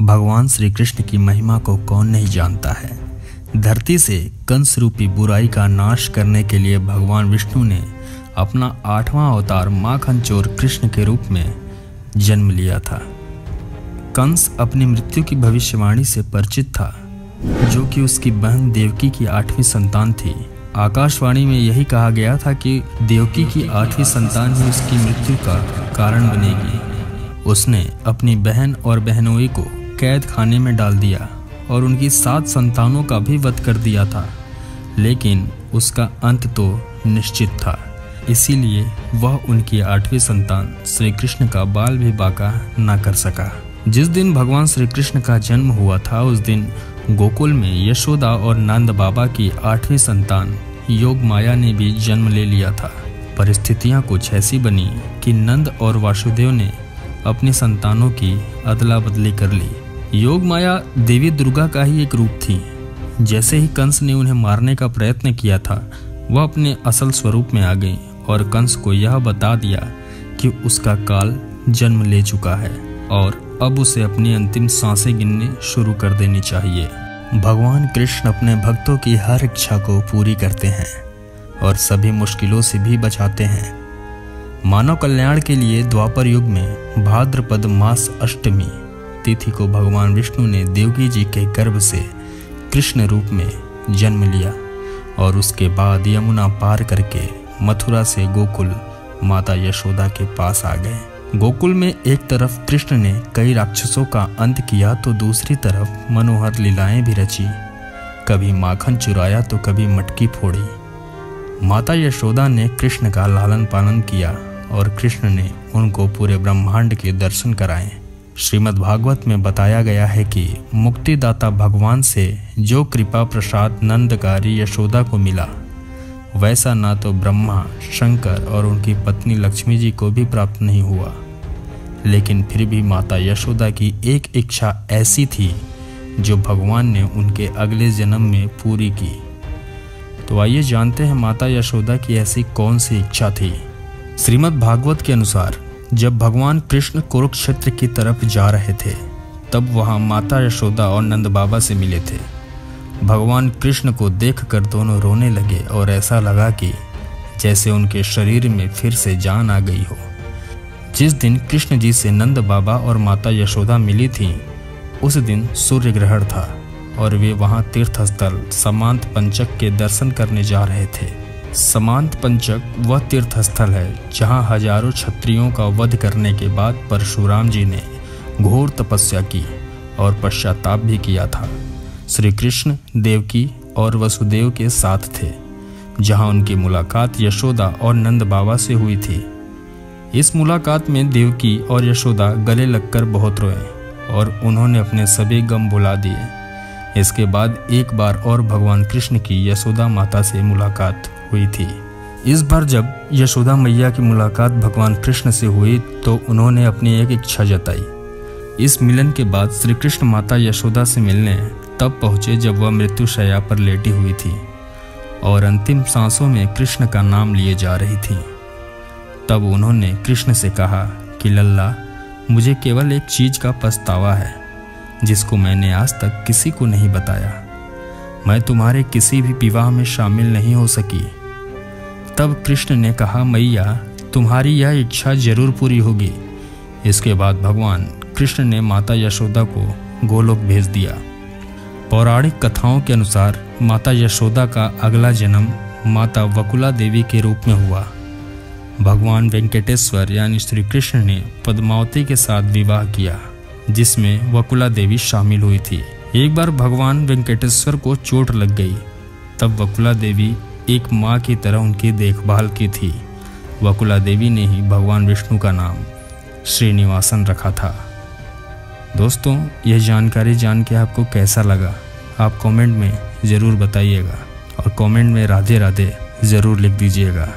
भगवान श्री कृष्ण की महिमा को कौन नहीं जानता है। धरती से कंस रूपी बुराई का नाश करने के लिए भगवान विष्णु ने अपना 8वां अवतार माखन चोर कृष्ण के रूप में जन्म लिया था। कंस अपनी मृत्यु की भविष्यवाणी से परिचित था, जो कि उसकी बहन देवकी की 8वीं संतान थी। आकाशवाणी में यही कहा गया था कि देवकी की 8वीं संतान ही उसकी मृत्यु का कारण बनेगी। उसने अपनी बहन और बहनोई को कैद खाने में डाल दिया और उनकी 7 संतानों का भी वध कर दिया था, लेकिन उसका अंत तो निश्चित था। इसीलिए वह उनकी 8वीं संतान श्री कृष्ण का बाल भी बांका न कर सका। जिस दिन भगवान श्री कृष्ण का जन्म हुआ था, उस दिन गोकुल में यशोदा और नंद बाबा की 8वीं संतान योग माया ने भी जन्म ले लिया था। परिस्थितियां कुछ ऐसी बनी कि नंद और वासुदेव ने अपनी संतानों की अदला बदली कर ली। योग माया देवी दुर्गा का ही एक रूप थी। जैसे ही कंस ने उन्हें मारने का प्रयत्न किया था, वह अपने असल स्वरूप में आ गई और कंस को यह बता दिया कि उसका काल जन्म ले चुका है और अब उसे अपनी अंतिम सांसें गिननी शुरू कर देनी चाहिए। भगवान कृष्ण अपने भक्तों की हर इच्छा को पूरी करते हैं और सभी मुश्किलों से भी बचाते हैं। मानव कल्याण के लिए द्वापर युग में भाद्रपद मास अष्टमी तिथि को भगवान विष्णु ने देवकी जी के गर्भ से कृष्ण रूप में जन्म लिया और उसके बाद यमुना पार करके मथुरा से गोकुल माता यशोदा के पास आ गए। गोकुल में एक तरफ कृष्ण ने कई राक्षसों का अंत किया तो दूसरी तरफ मनोहर लीलाएं भी रची। कभी माखन चुराया तो कभी मटकी फोड़ी। माता यशोदा ने कृष्ण का लालन पालन किया और कृष्ण ने उनको पूरे ब्रह्मांड के दर्शन कराए। श्रीमद् भागवत में बताया गया है कि मुक्तिदाता भगवान से जो कृपा प्रसाद नंदकारी यशोदा को मिला, वैसा ना तो ब्रह्मा, शंकर और उनकी पत्नी लक्ष्मी जी को भी प्राप्त नहीं हुआ। लेकिन फिर भी माता यशोदा की एक इच्छा ऐसी थी जो भगवान ने उनके अगले जन्म में पूरी की। तो आइए जानते हैं माता यशोदा की ऐसी कौन सी इच्छा थी। श्रीमद् भागवत के अनुसार जब भगवान कृष्ण कुरुक्षेत्र की तरफ जा रहे थे, तब वहां माता यशोदा और नंद बाबा से मिले थे। भगवान कृष्ण को देखकर दोनों रोने लगे और ऐसा लगा कि जैसे उनके शरीर में फिर से जान आ गई हो। जिस दिन कृष्ण जी से नंद बाबा और माता यशोदा मिली थी, उस दिन सूर्य ग्रहण था और वे वहां तीर्थस्थल समांत पंचक के दर्शन करने जा रहे थे। समांत पंचक वह तीर्थस्थल है जहां हजारों क्षत्रियों का वध करने के बाद परशुराम जी ने घोर तपस्या की और पश्चाताप भी किया था। श्री कृष्ण देवकी और वसुदेव के साथ थे, जहां उनकी मुलाकात यशोदा और नंद बाबा से हुई थी। इस मुलाकात में देवकी और यशोदा गले लगकर बहुत रोए और उन्होंने अपने सभी गम भुला दिए। इसके बाद एक बार और भगवान कृष्ण की यशोदा माता से मुलाकात हुई थी। इस बार जब यशोदा मैया की मुलाकात भगवान कृष्ण से हुई तो उन्होंने अपनी एक इच्छा जताई। इस मिलन के बाद श्री कृष्ण माता यशोदा से मिलने तब पहुंचे जब वह मृत्युशैया पर लेटी हुई थी और अंतिम सांसों में कृष्ण का नाम लिए जा रही थी। तब उन्होंने कृष्ण से कहा कि लल्ला, मुझे केवल एक चीज का पछतावा है जिसको मैंने आज तक किसी को नहीं बताया। मैं तुम्हारे किसी भी विवाह में शामिल नहीं हो सकी। तब कृष्ण ने कहा, मैया, तुम्हारी यह इच्छा जरूर पूरी होगी। इसके बाद भगवान कृष्ण ने माता यशोदा को गोलोक भेज दिया। पौराणिक कथाओं के अनुसार माता यशोदा का अगला जन्म माता वकुला देवी के रूप में हुआ। भगवान वेंकटेश्वर यानी श्री कृष्ण ने पद्मावती के साथ विवाह किया, जिसमें वकुला देवी शामिल हुई थी। एक बार भगवान वेंकटेश्वर को चोट लग गई, तब वकुला देवी एक माँ की तरह उनकी देखभाल की थी। वकुला देवी ने ही भगवान विष्णु का नाम श्रीनिवासन रखा था। दोस्तों, यह जानकारी जान के आपको कैसा लगा, आप कमेंट में ज़रूर बताइएगा और कमेंट में राधे राधे ज़रूर लिख दीजिएगा।